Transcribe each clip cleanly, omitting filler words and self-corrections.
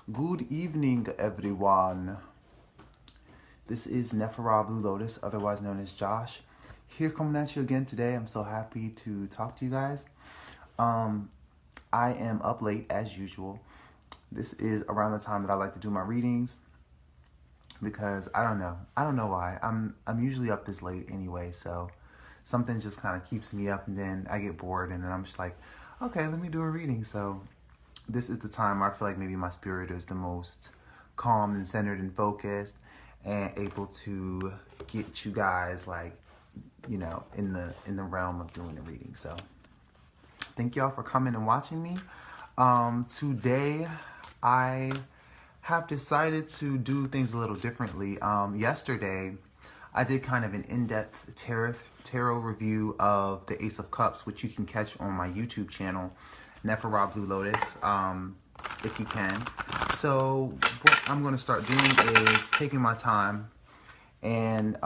Good evening, everyone. This is Nephara Blue Lotus, otherwise known as Josh. Here coming at you again today. I'm so happy to talk to you guys. I am up late as usual. This is around the time that I like to do my readings because I don't know. I don't know why. I'm usually up this late anyway, so something just kind of keeps me up, and then I get bored, and then I'm just like, okay, let me do a reading. So this is the time where I feel like maybe my spirit is the most calm and centered and focused and able to get you guys in the realm of doing a reading. So thank y'all for coming and watching me. Today I have decided to do things a little differently. Yesterday I did kind of an in-depth tarot review of the Ace of Cups, which you can catch on my YouTube channel, Nephara Blue Lotus, if you can. So what I'm going to start doing is taking my time and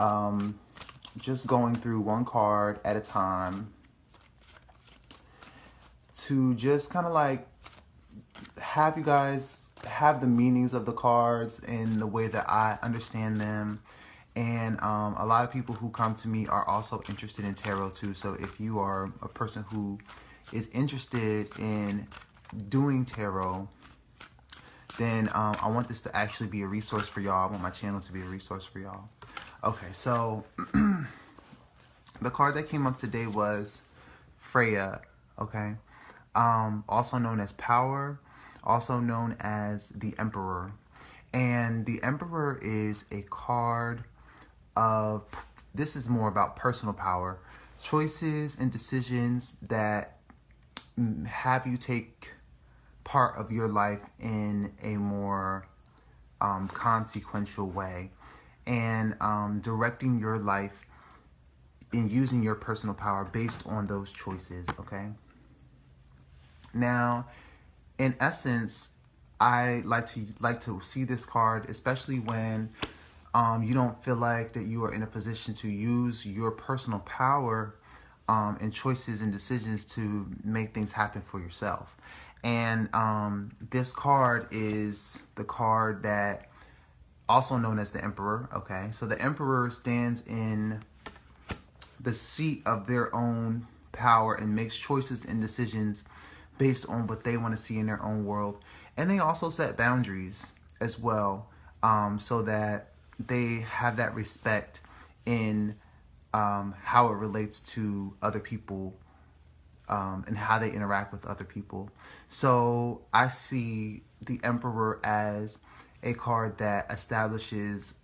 just going through one card at a time to just kind of like have you guys have the meanings of the cards in the way that I understand them. And a lot of people who come to me are also interested in tarot too. So if you are a person who is interested in doing tarot, then I want this to actually be a resource for y'all. I want my channel to be a resource for y'all. Okay, so the card that came up today was Freya, okay? Also known as Power, also known as the Emperor. And the Emperor is a card of, this is more about personal power, choices and decisions that have you take part of your life in a more consequential way, and directing your life in using your personal power based on those choices, okay? Now, in essence, I like to see this card, especially when you don't feel like that you are in a position to use your personal power and choices and decisions to make things happen for yourself. And this card is the card that also known as the Emperor, okay? So the Emperor stands in the seat of their own power and makes choices and decisions based on what they want to see in their own world. And they also set boundaries as well, so that they have that respect in how it relates to other people, and how they interact with other people. So I see the Emperor as a card that establishes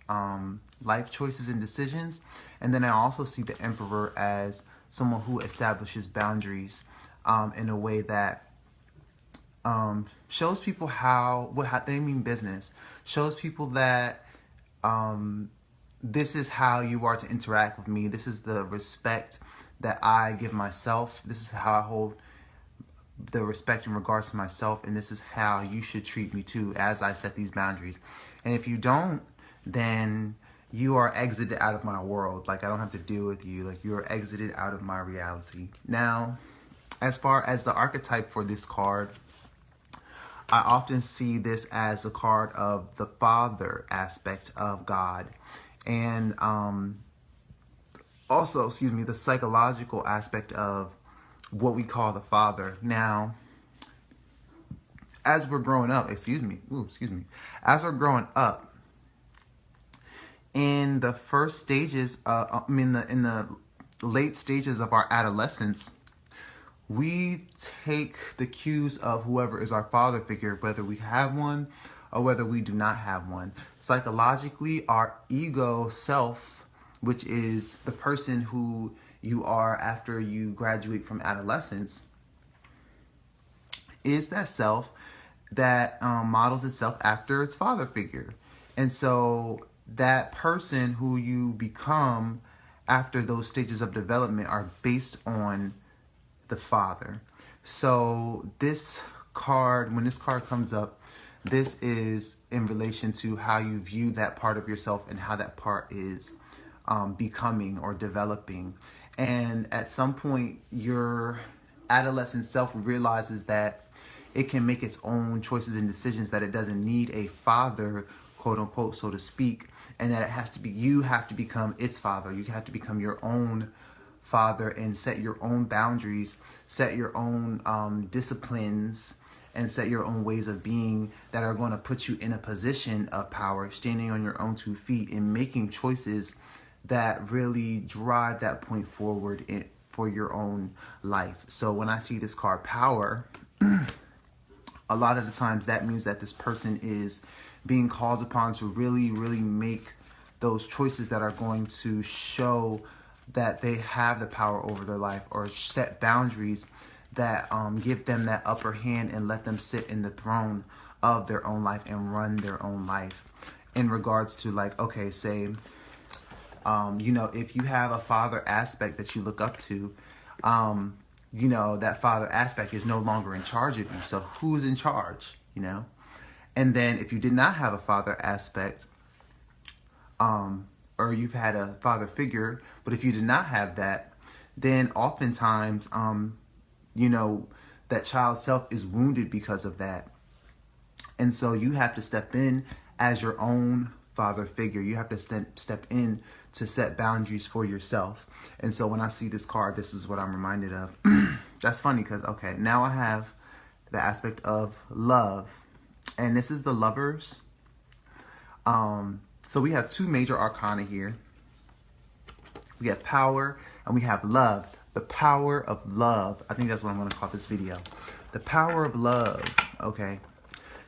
life choices and decisions. And then I also see the Emperor as someone who establishes boundaries in a way that shows people how they mean business, shows people that this is how you are to interact with me. This is the respect that I give myself. This is how I hold the respect in regards to myself, and this is how you should treat me too as I set these boundaries. And if you don't, then you are exited out of my world. Like, I don't have to deal with you. Like, you are exited out of my reality. Now, as far as the archetype for this card, I often see this as a card of the father aspect of God, and also, the psychological aspect of what we call the father. Now, as we're growing up, as we're growing up, in the first stages, in the late stages of our adolescence, we take the cues of whoever is our father figure, whether we have one or whether we do not have one. Psychologically, our ego self, which is the person who you are after you graduate from adolescence, is that self that models itself after its father figure. And so that person who you become after those stages of development are based on the father. So this card, when this card comes up, this is in relation to how you view that part of yourself and how that part is becoming or developing. And at some point, your adolescent self realizes that it can make its own choices and decisions, that it doesn't need a father, quote unquote, so to speak, and that it has to be, you have to become its father. You have to become your own father and set your own boundaries, set your own disciplines, and set your own ways of being that are going to put you in a position of power, standing on your own 2 feet and making choices that really drive that point forward for your own life. So when I see this card, power, a lot of the times that means that this person is being called upon to really, really make those choices that are going to show that they have the power over their life, or set boundaries that give them that upper hand and let them sit in the throne of their own life and run their own life. In regards to, like, okay, say, if you have a father aspect that you look up to, that father aspect is no longer in charge of you. So who's in charge, And then if you did not have a father aspect, or you've had a father figure, but if you did not have that, then oftentimes, that child's self is wounded because of that. And so you have to step in as your own father figure. You have to step in to set boundaries for yourself. And so when I see this card, this is what I'm reminded of. That's funny because, okay, now I have the aspect of love. And this is the Lovers. So we have 2 major arcana here. We have power and we have love. The power of love. I think that's what I'm going to call this video. The power of love. Okay.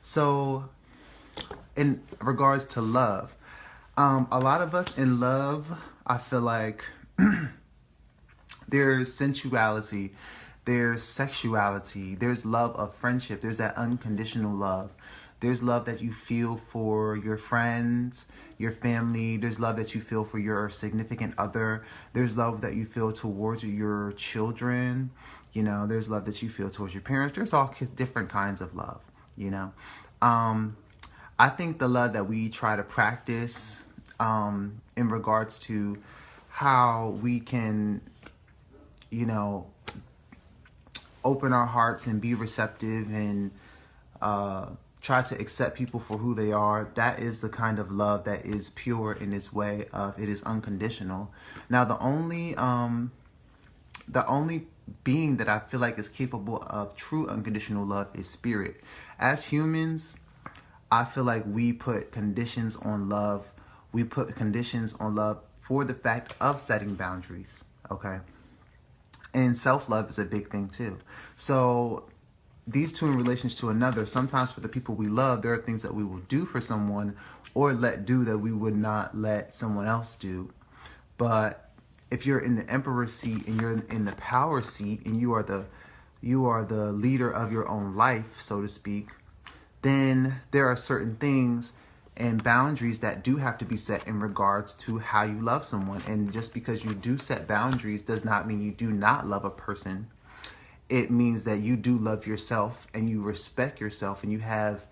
So in regards to love, a lot of us in love, I feel like there's sensuality, there's sexuality, there's love of friendship, there's that unconditional love. There's love that you feel for your friends, your family. There's love that you feel for your significant other. There's love that you feel towards your children. There's love that you feel towards your parents. There's all different kinds of love, I think the love that we try to practice in regards to how we can, open our hearts and be receptive and try to accept people for who they are. That is the kind of love that is pure in its way of it is unconditional. Now, the only being that I feel like is capable of true unconditional love is spirit. As humans, I feel like we put conditions on love. We put conditions on love for the fact of setting boundaries. Okay. And self-love is a big thing too. So these two in relation to another, sometimes for the people we love, there are things that we will do for someone or let do that we would not let someone else do. But if you're in the emperor's seat and you're in the power seat and you are the leader of your own life, so to speak, then there are certain things and boundaries that do have to be set in regards to how you love someone. And just because you do set boundaries does not mean you do not love a person. It means that you do love yourself and you respect yourself and you have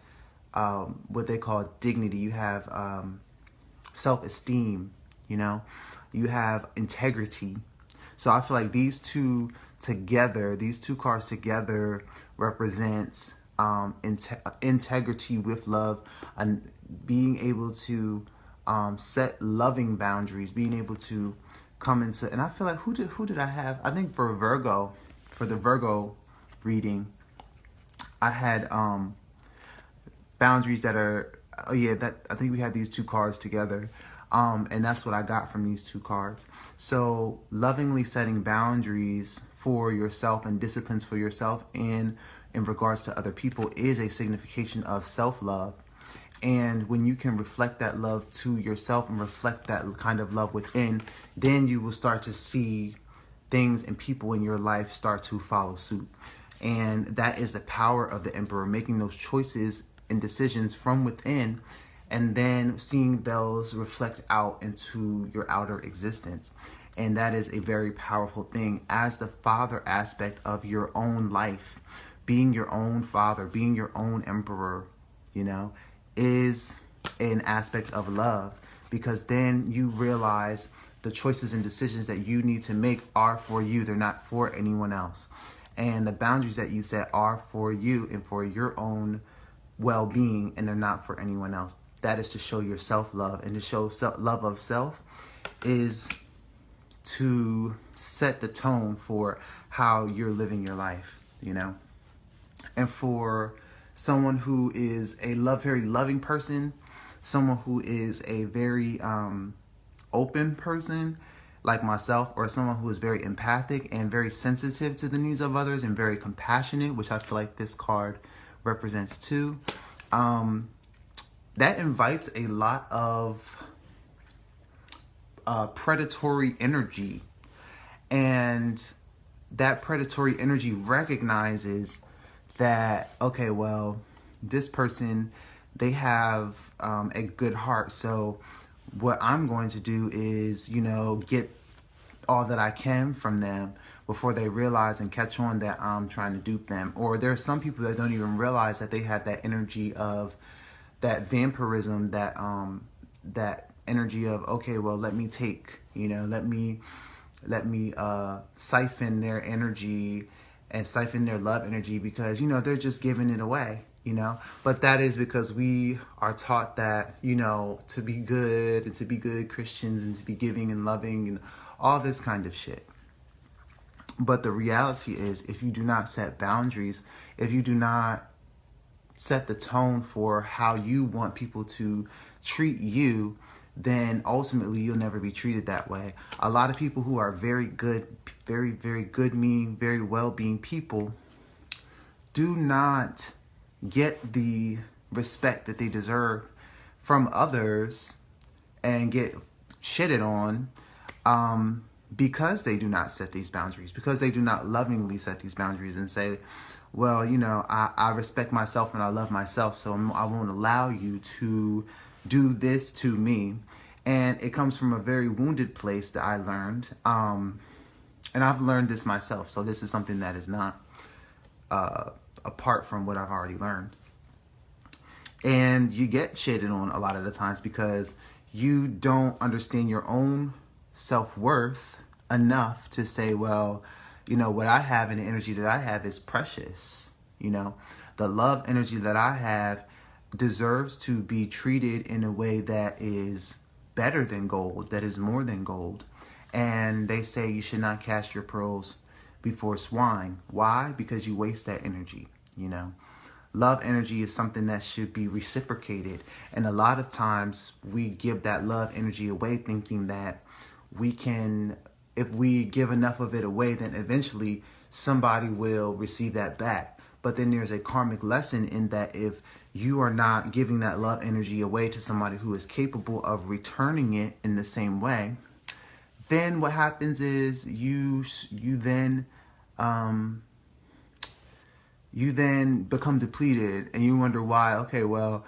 what they call dignity. You have self-esteem, you have integrity. So I feel like these two cards together represents integrity with love and being able to set loving boundaries, being able to come into, and I feel like who did I have? I think for the Virgo reading, I had boundaries that are, I think we had these two cards together. And that's what I got from these two cards. So lovingly setting boundaries for yourself and disciplines for yourself and in regards to other people is a signification of self-love. And when you can reflect that love to yourself and reflect that kind of love within, then you will start to see things and people in your life start to follow suit. And that is the power of the Emperor, making those choices and decisions from within and then seeing those reflect out into your outer existence. And that is a very powerful thing as the father aspect of your own life. Being your own father, being your own emperor, is an aspect of love, because then you realize the choices and decisions that you need to make are for you. They're not for anyone else. And the boundaries that you set are for you and for your own well-being, and they're not for anyone else. That is to show your self-love, and to show love of self is to set the tone for how you're living your life, you know. And for someone who is a very loving person, someone who is a very open person like myself, or someone who is very empathic and very sensitive to the needs of others and very compassionate, which I feel like this card represents too, that invites a lot of predatory energy. And that predatory energy recognizes that, okay, well, this person, they have a good heart. So what I'm going to do is, you know, get all that I can from them before they realize and catch on that I'm trying to dupe them. Or there are some people that don't even realize that they have that energy of that vampirism, that that energy of, okay, well, let me take, you know, let me siphon their energy and siphon their love energy, because, you know, they're just giving it away, you know. But that is because we are taught that, you know, to be good and to be good Christians and to be giving and loving and all this kind of shit. But the reality is, if you do not set boundaries, if you do not set the tone for how you want people to treat you, then ultimately you'll never be treated that way. A lot of people who are very good, very, very good meaning, very well-being people do not get the respect that they deserve from others and get shitted on because they do not set these boundaries, because they do not lovingly set these boundaries and say, well, you know, I respect myself and I love myself, so I won't allow you to do this to me. And it comes from a very wounded place that I learned. And I've learned this myself, so this is something that is not apart from what I've already learned. And you get shitted on a lot of the times because you don't understand your own self-worth enough to say, well, you know, what I have and the energy that I have is precious. You know, the love energy that I have deserves to be treated in a way that is better than gold, that is more than gold. And they say you should not cast your pearls before swine. Why? Because you waste that energy, you know. Love energy is something that should be reciprocated. And a lot of times we give that love energy away thinking that we can, if we give enough of it away, then eventually somebody will receive that back. But then there's a karmic lesson in that if you are not giving that love energy away to somebody who is capable of returning it in the same way, then what happens is you then become depleted, and you wonder why. Okay, well,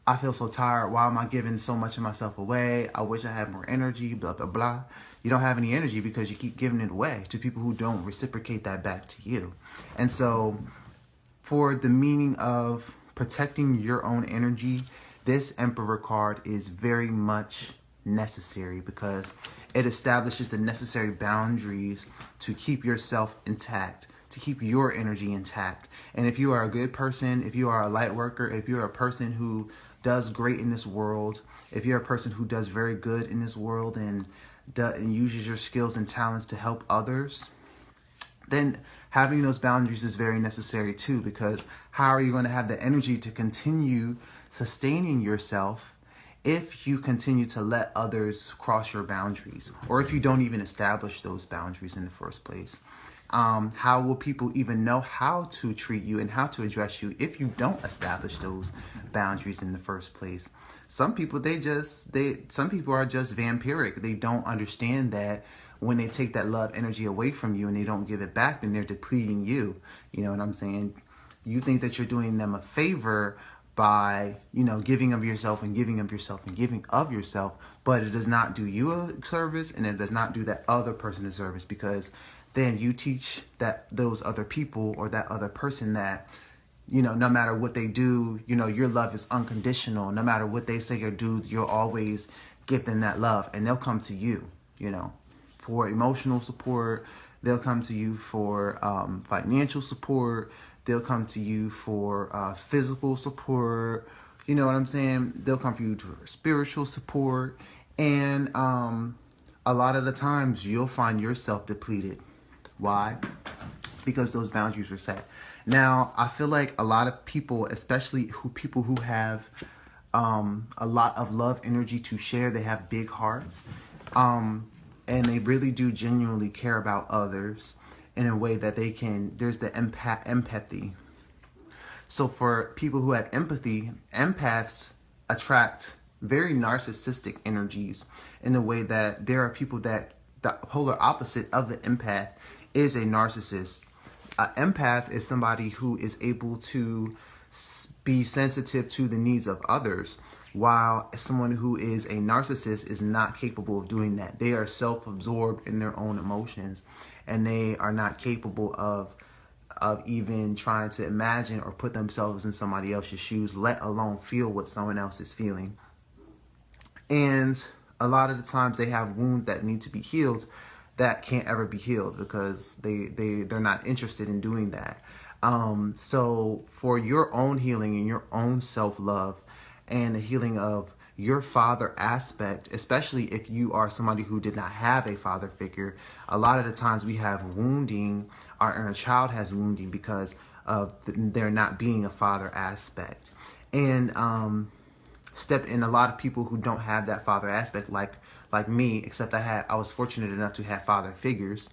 I feel so tired. Why am I giving so much of myself away? I wish I had more energy, blah, blah, blah. You don't have any energy because you keep giving it away to people who don't reciprocate that back to you. And so for the meaning of protecting your own energy, this Emperor card is very much necessary because it establishes the necessary boundaries to keep yourself intact, to keep your energy intact. And if you are a good person, if you are a light worker, if you're a person who does great in this world, if you're a person who does very good in this world and uses your skills and talents to help others, then having those boundaries is very necessary too, because how are you going to have the energy to continue sustaining yourself if you continue to let others cross your boundaries, or if you don't even establish those boundaries in the first place? How will people even know how to treat you and how to address you if you don't establish those boundaries in the first place? Some people, some people are just vampiric. They don't understand that when they take that love energy away from you and they don't give it back, then they're depleting you. You know what I'm saying? You think that you're doing them a favor by, you know, giving of yourself and giving of yourself and giving of yourself, but it does not do you a service, and it does not do that other person a service, because then you teach that those other people or that other person that, you know, no matter what they do, you know, your love is unconditional. No matter what they say or do, you'll always give them that love, and they'll come to you, you know, for emotional support, They'll come to you for financial support. They'll come to you for physical support. You know what I'm saying? They'll come for you for spiritual support. And a lot of the times you'll find yourself depleted. Why? Because those boundaries were set. Now, I feel like a lot of people, especially people who have a lot of love energy to share, they have big hearts, and they really do genuinely care about others in a way that they can. There's the empathy. So for people who have empathy, empaths attract very narcissistic energies in the way that there are people that the polar opposite of the empath is a narcissist. An empath is somebody who is able to be sensitive to the needs of others, while someone who is a narcissist is not capable of doing that. They are self-absorbed in their own emotions, and they are not capable of even trying to imagine or put themselves in somebody else's shoes, let alone feel what someone else is feeling. And a lot of the times they have wounds that need to be healed that can't ever be healed because they're not interested in doing that. So for your own healing and your own self-love and the healing of your father aspect, especially if you are somebody who did not have a father figure, a lot of the times we have wounding, our inner child has wounding because of there not being a father aspect. And step in a lot of people who don't have that father aspect, like me, except I was fortunate enough to have father figures.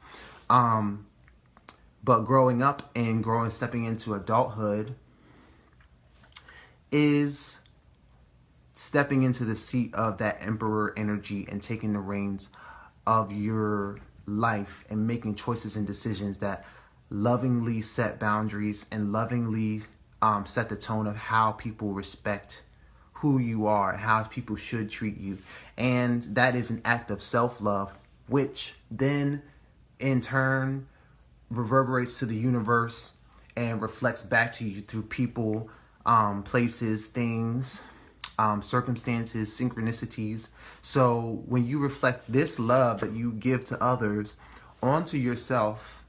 But growing up and stepping into adulthood is stepping into the seat of that emperor energy and taking the reins of your life and making choices and decisions that lovingly set boundaries and lovingly set the tone of how people respect who you are and how people should treat you. And that is an act of self-love, which then in turn reverberates to the universe and reflects back to you through people, places, things, circumstances, synchronicities. So when you reflect this love that you give to others onto yourself,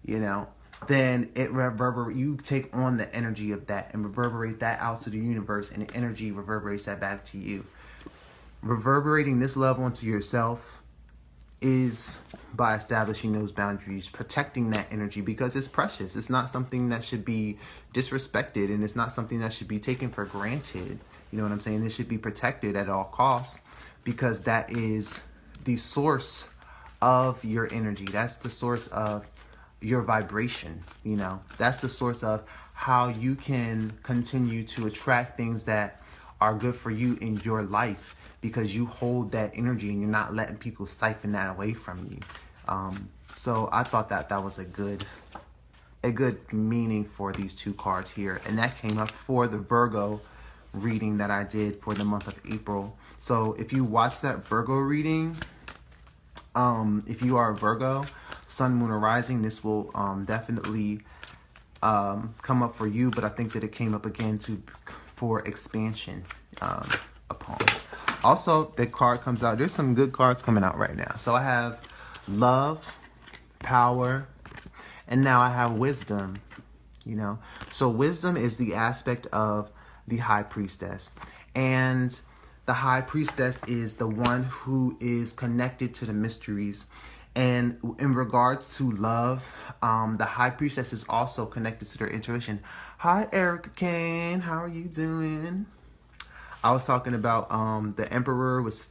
then you take on the energy of that and reverberate that out to the universe, and the energy reverberates that back to you. Reverberating this love onto yourself is by establishing those boundaries, protecting that energy because it's precious. It's not something that should be disrespected, and it's not something that should be taken for granted. You know what I'm saying? It should be protected at all costs because that is the source of your energy. That's the source of your vibration. That's the source of how you can continue to attract things that are good for you in your life because you hold that energy and you're not letting people siphon that away from you. So I thought that was a good meaning for these two cards here, and that came up for the Virgo reading that I did for the month of April. So if you watch that Virgo reading, if you are a Virgo, Sun, Moon, or Rising, this will definitely come up for you, but I think that it came up again for expansion upon. Also, the card comes out. There's some good cards coming out right now. So I have love, power, and now I have wisdom. So wisdom is the aspect of the High Priestess, and the High Priestess is the one who is connected to the mysteries. And in regards to love, the High Priestess is also connected to their intuition. Hi, Erica Kane. How are you doing? I was talking about the Emperor was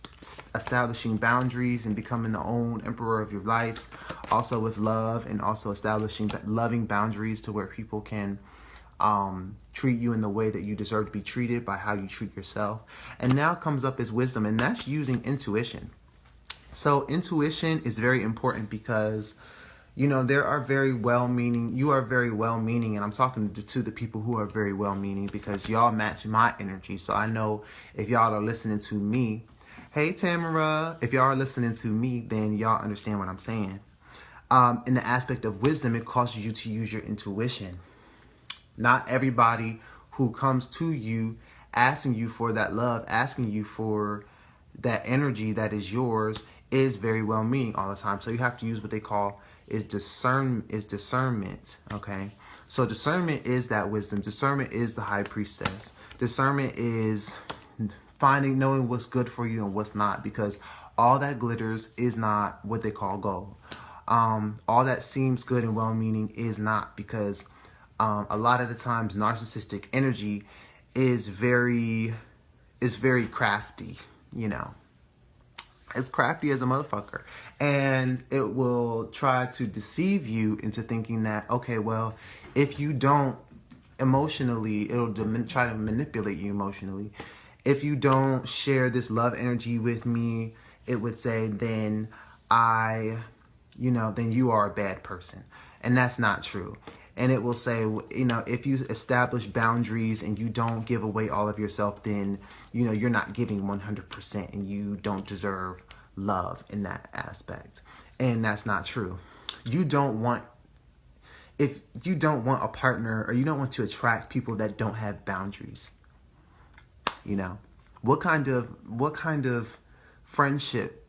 establishing boundaries and becoming the own emperor of your life. Also with love, and also establishing loving boundaries to where people can treat you in the way that you deserve to be treated by how you treat yourself. And now comes up as wisdom, and that's using intuition. So intuition is very important because, there are very well-meaning, you are very well-meaning, and I'm talking to the people who are very well-meaning because y'all match my energy. So I know if y'all are listening to me, hey Tamara, if y'all are listening to me, then y'all understand what I'm saying. In the aspect of wisdom, it causes you to use your intuition. Not everybody who comes to you asking you for that love, asking you for that energy that is yours, is very well-meaning all the time. So you have to use what they call is discernment. Okay, so discernment is that wisdom. Discernment is the high priestess. Discernment is knowing what's good for you and what's not, because all that glitters is not what they call gold. All that seems good and well-meaning is not, because a lot of the times narcissistic energy is very crafty, you know. It's crafty as a motherfucker. And it will try to deceive you into thinking that, okay, well, if you don't emotionally, it'll try to manipulate you emotionally. If you don't share this love energy with me, it would say, then then you are a bad person. And that's not true. And it will say, if you establish boundaries and you don't give away all of yourself, then, you're not giving 100% and you don't deserve love in that aspect. And that's not true. If you don't want a partner, or you don't want to attract people that don't have boundaries, what kind of friendship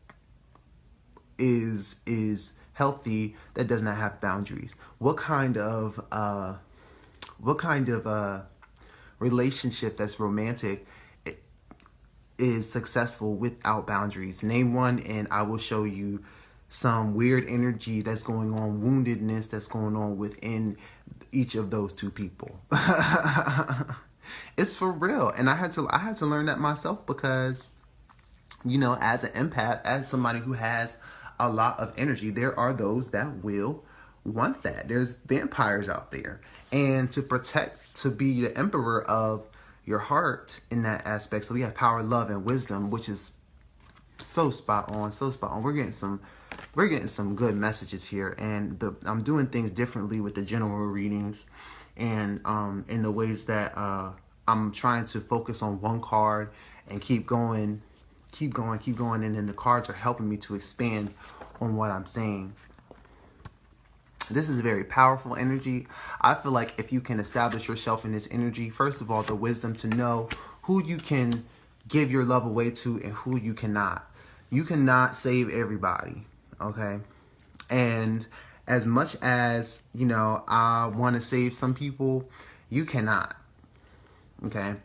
is healthy that does not have boundaries? What kind of relationship that's romantic is successful without boundaries? Name one, and I will show you some weird energy that's going on, woundedness that's going on within each of those two people. It's for real. And I had to learn that myself, because as an empath, as somebody who has a lot of energy, there are those that will want that. There's vampires out there. And to be the emperor of your heart in that aspect. So we have power, love, and wisdom, which is so spot on, so spot on. We're getting some good messages here, and I'm doing things differently with the general readings, and in the ways that I'm trying to focus on one card and keep going, and then the cards are helping me to expand on what I'm saying. This is a very powerful energy. I feel like if you can establish yourself in this energy, first of all, the wisdom to know who you can give your love away to and who you cannot. You cannot save everybody, okay? And as much as, I want to save some people, you cannot, okay?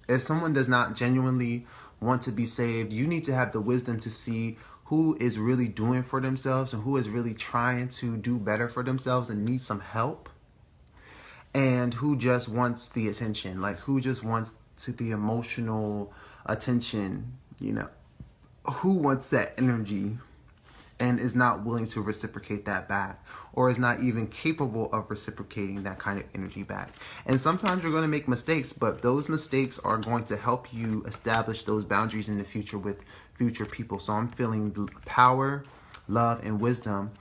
If someone does not genuinely want to be saved, you need to have the wisdom to see who is really doing for themselves and who is really trying to do better for themselves and needs some help, and who just wants the attention, like who just wants the emotional attention, who wants that energy and is not willing to reciprocate that back, or is not even capable of reciprocating that kind of energy back. And sometimes you're going to make mistakes, but those mistakes are going to help you establish those boundaries in the future with future people. So I'm feeling power, love, and wisdom.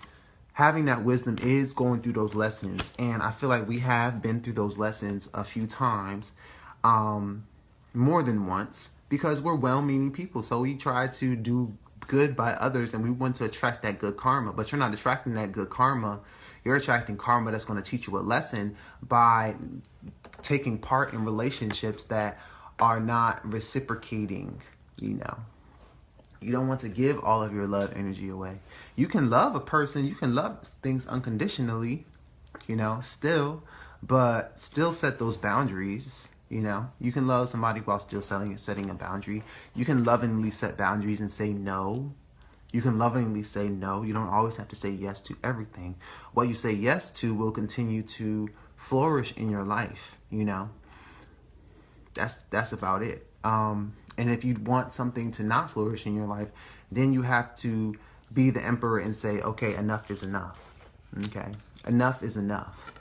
Having that wisdom is going through those lessons, and I feel like we have been through those lessons a few times, more than once, because we're well-meaning people. So we try to do good by others, and we want to attract that good karma. But you're not attracting that good karma. You're attracting karma that's going to teach you a lesson by taking part in relationships that are not reciprocating. You don't want to give all of your love energy away. You can love a person, you can love things unconditionally, still, but still set those boundaries. You can love somebody while still setting a boundary. You can lovingly set boundaries and say no. You can lovingly say no. You don't always have to say yes to everything. What you say yes to will continue to flourish in your life. That's about it. And if you want something to not flourish in your life, then you have to be the emperor and say, okay, enough is enough. Okay, enough is enough.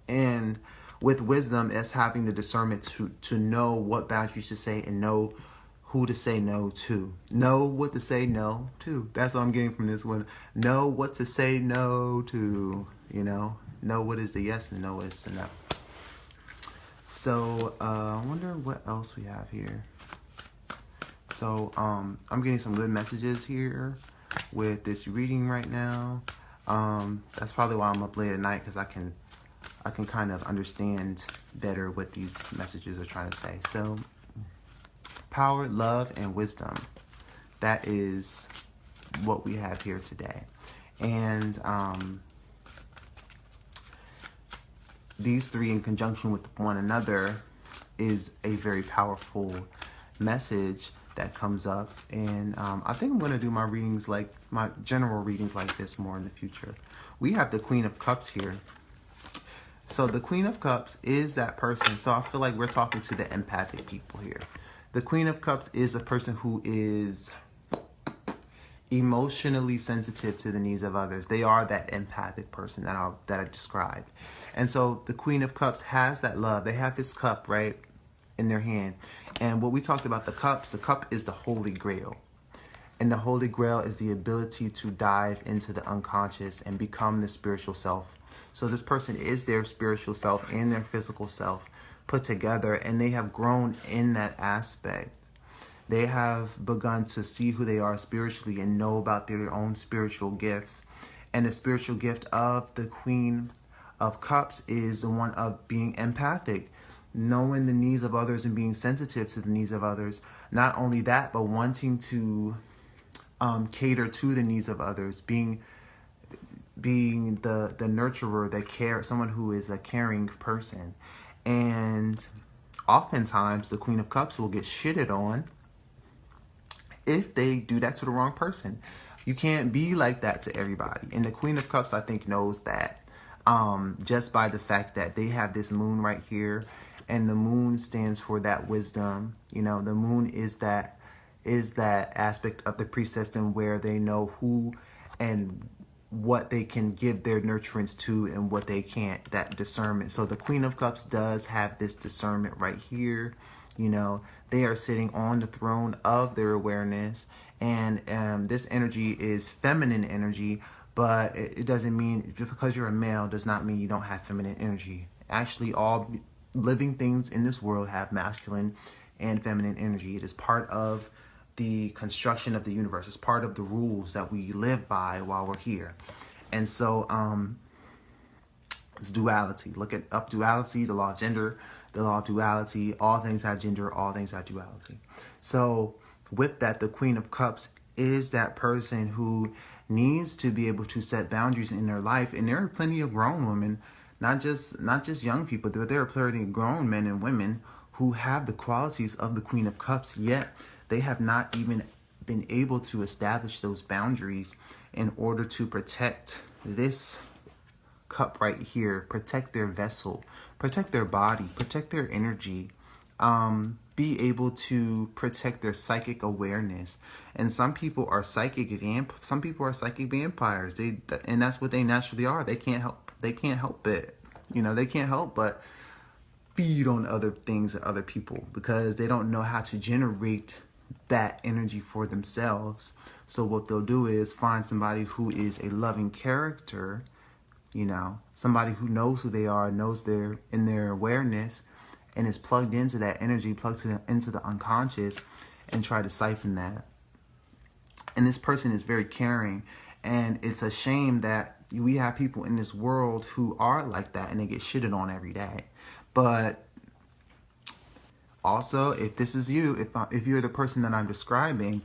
And with wisdom, it's having the discernment to know what boundaries to say and know who to say no to. Know what to say no to. That's what I'm getting from this one. Know what to say no to. Know what is the yes and know what is the no. So I wonder what else we have here. So I'm getting some good messages here with this reading right now. That's probably why I'm up late at night, because I can kind of understand better what these messages are trying to say. So power, love, and wisdom. That is what we have here today. And these three in conjunction with one another is a very powerful message that comes up. And I think I'm going to do my readings, like my general readings like this, more in the future. We have the Queen of Cups here. So the Queen of Cups is that person. So I feel like we're talking to the empathic people here. The Queen of Cups is a person who is emotionally sensitive to the needs of others. They are that empathic person that I described. And so the Queen of Cups has that love. They have this cup, right, in their hand. And what we talked about, the cup is the Holy Grail. And the Holy Grail is the ability to dive into the unconscious and become the spiritual self. So this person is their spiritual self and their physical self put together, and they have grown in that aspect. They have begun to see who they are spiritually and know about their own spiritual gifts. And the spiritual gift of the Queen of Cups is the one of being empathic, knowing the needs of others and being sensitive to the needs of others. Not only that, but wanting to cater to the needs of others, being the nurturer, someone who is a caring person. And oftentimes the Queen of Cups will get shitted on if they do that to the wrong person. You can't be like that to everybody. And the Queen of Cups, I think, knows that just by the fact that they have this moon right here, and the moon stands for that wisdom. You know, the moon is that aspect of the priestess, and where they know who and what they can give their nurturance to and what they can't, that discernment. So the Queen of Cups does have this discernment right here. You know, they are sitting on the throne of their awareness, and this energy is feminine energy, but it doesn't mean, just because you're a male does not mean you don't have feminine energy. Actually, all living things in this world have masculine and feminine energy. It is part of the construction of the universe. It's part of the rules that we live by while we're here. And so it's duality. Look at up duality, the law of gender, the law of duality. All things have gender, all things have duality. So with that, the Queen of Cups is that person who needs to be able to set boundaries in their life. And there are plenty of grown women, not just young people, but there are plenty of grown men and women who have the qualities of the Queen of Cups, yet they have not even been able to establish those boundaries in order to protect this cup right here, protect their vessel, protect their body, protect their energy, be able to protect their psychic awareness. And some people are psychic vampires. And that's what they naturally are. They can't help it. You know, they can't help but feed on other things and other people, because they don't know how to generate that energy for themselves. So what they'll do is find somebody who is a loving character, you know, somebody who knows who they are, knows their awareness, and is plugged into that energy, into the unconscious, and try to siphon that. And this person is very caring, and it's a shame that we have people in this world who are like that, and they get shitted on every day. But also, if this is you, if you're the person that I'm describing,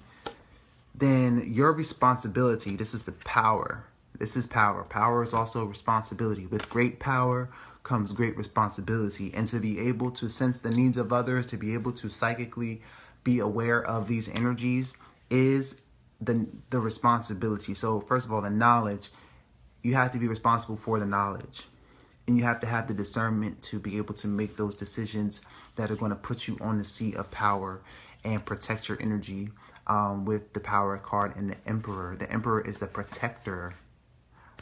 then your responsibility, this is the power. This is power. Power is also responsibility. With great power comes great responsibility. And to be able to sense the needs of others, to be able to psychically be aware of these energies is the responsibility. So first of all, the knowledge, you have to be responsible for the knowledge. And you have to have the discernment to be able to make those decisions that are going to put you on the seat of power and protect your energy with the Power card and the Emperor. The Emperor is the protector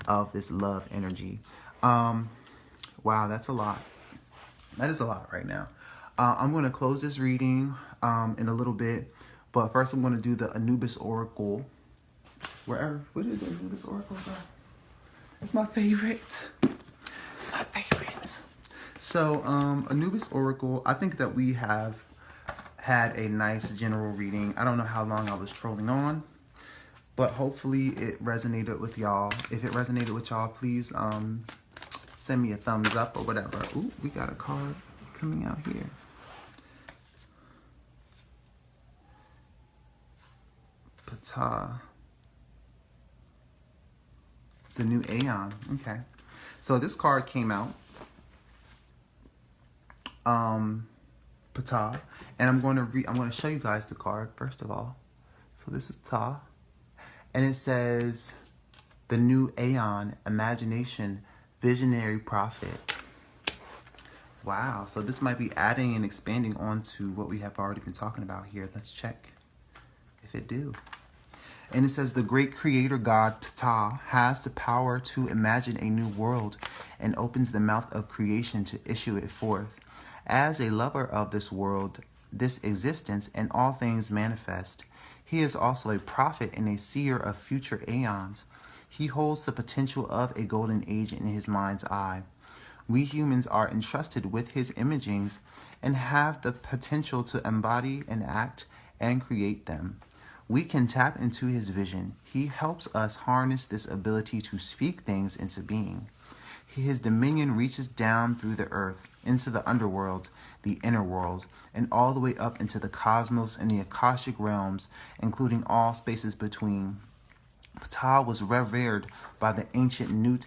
of this love energy. Wow, that's a lot. That is a lot right now. I'm going to close this reading in a little bit. But first I'm going to do the Anubis Oracle. Where did the Anubis Oracle go? It's my favorite. It's my favorite. So, Anubis Oracle, I think that we have had a nice general reading. I don't know how long I was trolling on, but hopefully it resonated with y'all. If it resonated with y'all, please send me a thumbs up or whatever. Ooh, we got a card coming out here. Ptah. The new Aeon. Okay. So this card came out, Ptah, and I'm going to show you guys the card first of all. So this is Ptah, and it says the new Aeon, imagination, visionary prophet. Wow, so this might be adding and expanding onto what we have already been talking about here. Let's check if it do. And it says the great creator god Ptah has the power to imagine a new world and opens the mouth of creation to issue it forth. As a lover of this world, this existence, and all things manifest, he is also a prophet and a seer of future aeons. He holds the potential of a golden age in his mind's eye. We humans are entrusted with his imagings and have the potential to embody and act and create them. We can tap into his vision. He helps us harness this ability to speak things into being. His dominion reaches down through the earth, into the underworld, the inner world, and all the way up into the cosmos and the Akashic realms, including all spaces between. Ptah was revered by the ancient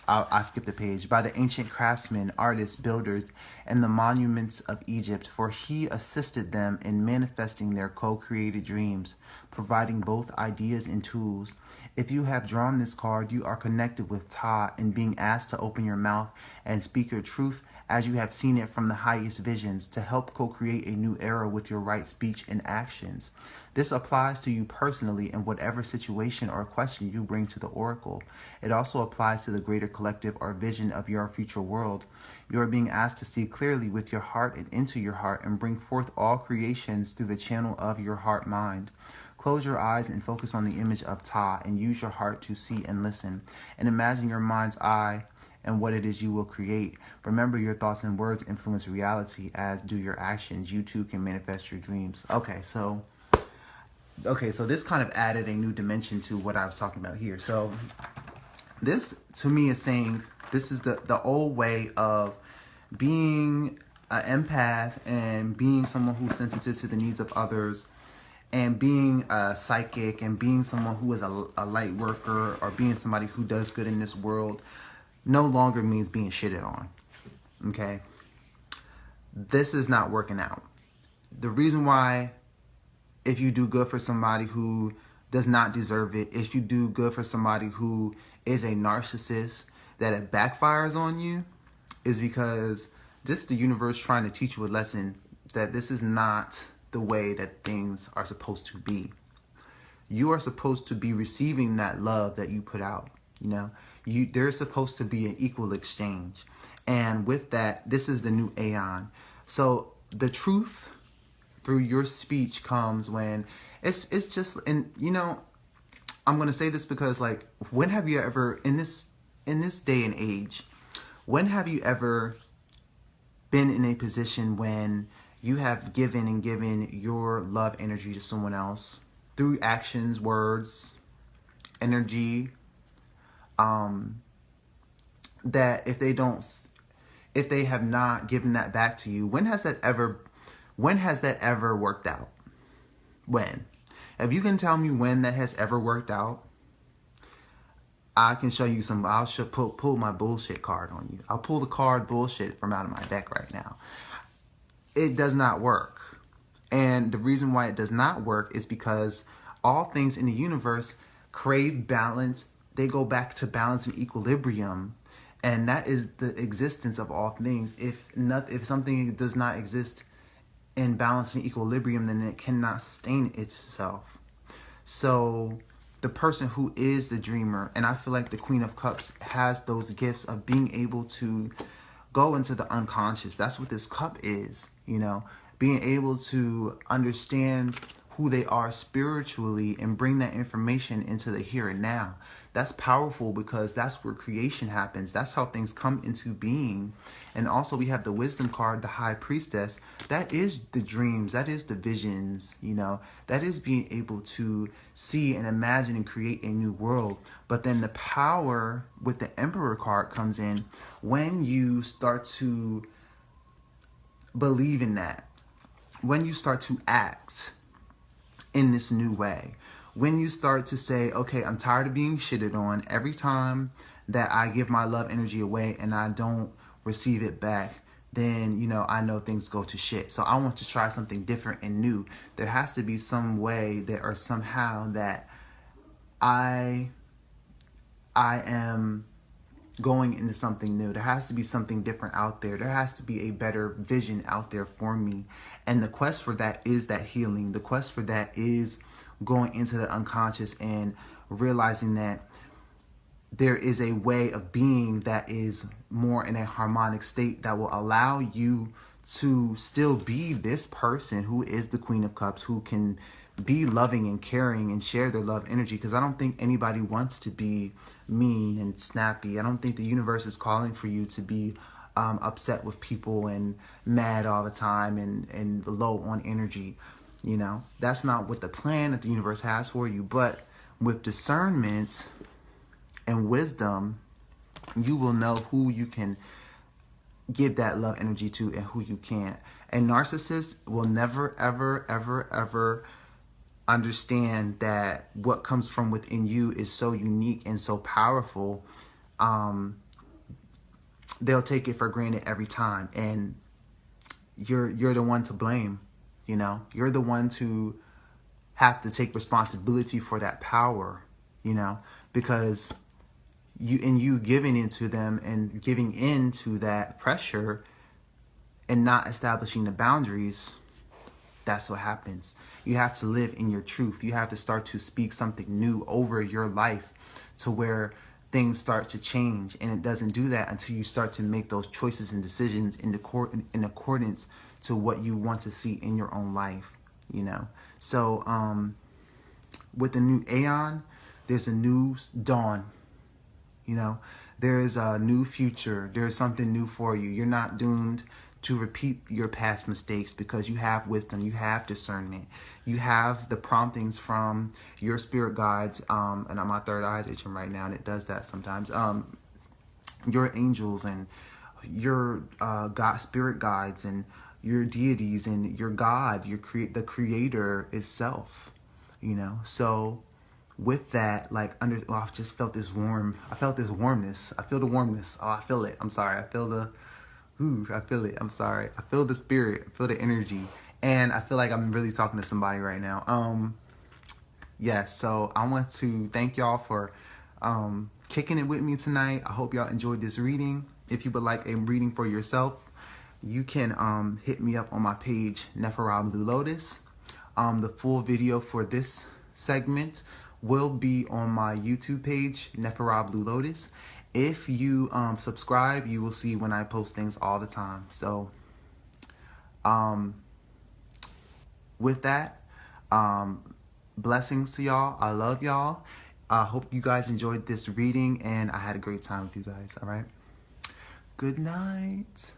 I skipped a page. By the ancient craftsmen, artists, builders, and the monuments of Egypt, for he assisted them in manifesting their co-created dreams, providing both ideas and tools. If you have drawn this card, you are connected with Ptah and being asked to open your mouth and speak your truth as you have seen it from the highest visions to help co-create a new era with your right speech and actions. This applies to you personally in whatever situation or question you bring to the oracle. It also applies to the greater collective or vision of your future world. You are being asked to see clearly with your heart and into your heart and bring forth all creations through the channel of your heart mind. Close your eyes and focus on the image of Ptah and use your heart to see and listen. And imagine your mind's eye and what it is you will create. Remember, your thoughts and words influence reality, as do your actions. You too can manifest your dreams. Okay, so this kind of added a new dimension to what I was talking about here. So this, to me, is saying this is the old way of being an empath and being someone who's sensitive to the needs of others, and being a psychic and being someone who is a light worker, or being somebody who does good in this world, no longer means being shitted on. Okay? This is not working out. The reason why, if you do good for somebody who does not deserve it, if you do good for somebody who is a narcissist, that it backfires on you, is because this is the universe trying to teach you a lesson that this is not the way that things are supposed to be. You are supposed to be receiving that love that you put out. You know, there's supposed to be an equal exchange. And with that, this is the new Aeon. So the truth through your speech comes when it's just, and you know, I'm going to say this because, like, when have you ever, in this day and age, when have you ever been in a position when you have given your love energy to someone else through actions, words, energy, that if they have not given that back to you, when has that ever worked out? When? If you can tell me when that has ever worked out, I can show you some. I'll pull my bullshit card on you. I'll pull the card bullshit from out of my deck right now. It does not work. And the reason why it does not work is because all things in the universe crave balance. They go back to balance and equilibrium. And that is the existence of all things. If something does not exist in balance and equilibrium, then it cannot sustain itself. So the person who is the dreamer, and I feel like the Queen of Cups has those gifts of being able to go into the unconscious. That's what this cup is, you know, being able to understand who they are spiritually and bring that information into the here and now. That's powerful because that's where creation happens. That's how things come into being. And also we have the wisdom card, the high priestess. That is the dreams. That is the visions, you know, that is being able to see and imagine and create a new world. But then the power with the emperor card comes in when you start to believe in that, when you start to act in this new way. When you start to say, okay, I'm tired of being shitted on every time that I give my love energy away and I don't receive it back, then, you know, I know things go to shit. So I want to try something different and new. There has to be some way that, or somehow, that I am going into something new. There has to be something different out there. There has to be a better vision out there for me. And the quest for that is that healing. The quest for that is going into the unconscious and realizing that there is a way of being that is more in a harmonic state that will allow you to still be this person who is the Queen of Cups, who can be loving and caring and share their love energy. Because I don't think anybody wants to be mean and snappy. I don't think the universe is calling for you to be upset with people and mad all the time and low on energy. You know, that's not what the plan that the universe has for you. But with discernment and wisdom, you will know who you can give that love energy to and who you can't. And narcissists will never, ever, ever, ever understand that what comes from within you is so unique and so powerful. They'll take it for granted every time, and you're the one to blame. You know, you're the one to have to take responsibility for that power. You know, because you giving into them and giving into that pressure and not establishing the boundaries, that's what happens. You have to live in your truth. You have to start to speak something new over your life to where things start to change. And it doesn't do that until you start to make those choices and decisions in accordance to what you want to see in your own life, you know. So with the new Aeon, there's a new dawn, you know. There is a new future. There's something new for you. You're not doomed to repeat your past mistakes because you have wisdom, you have discernment, you have the promptings from your spirit guides, and my third eye is itching right now, and it does that sometimes. Your angels and your God, spirit guides, and your deities, and your God, the creator itself, you know. So with that, like, I just felt this I felt this warmness. I feel the warmness. Oh, I feel it. I'm sorry. I feel I feel it. I'm sorry. I feel the spirit. I feel the energy. And I feel like I'm really talking to somebody right now. Yes, so I want to thank y'all for kicking it with me tonight. I hope y'all enjoyed this reading. If you would like a reading for yourself, you can hit me up on my page, Nephara Blue Lotus. The full video for this segment will be on my YouTube page, Nephara Blue Lotus. If you subscribe, you will see when I post things all the time. So with that, blessings to y'all. I love y'all. I hope you guys enjoyed this reading, and I had a great time with you guys. All right. Good night.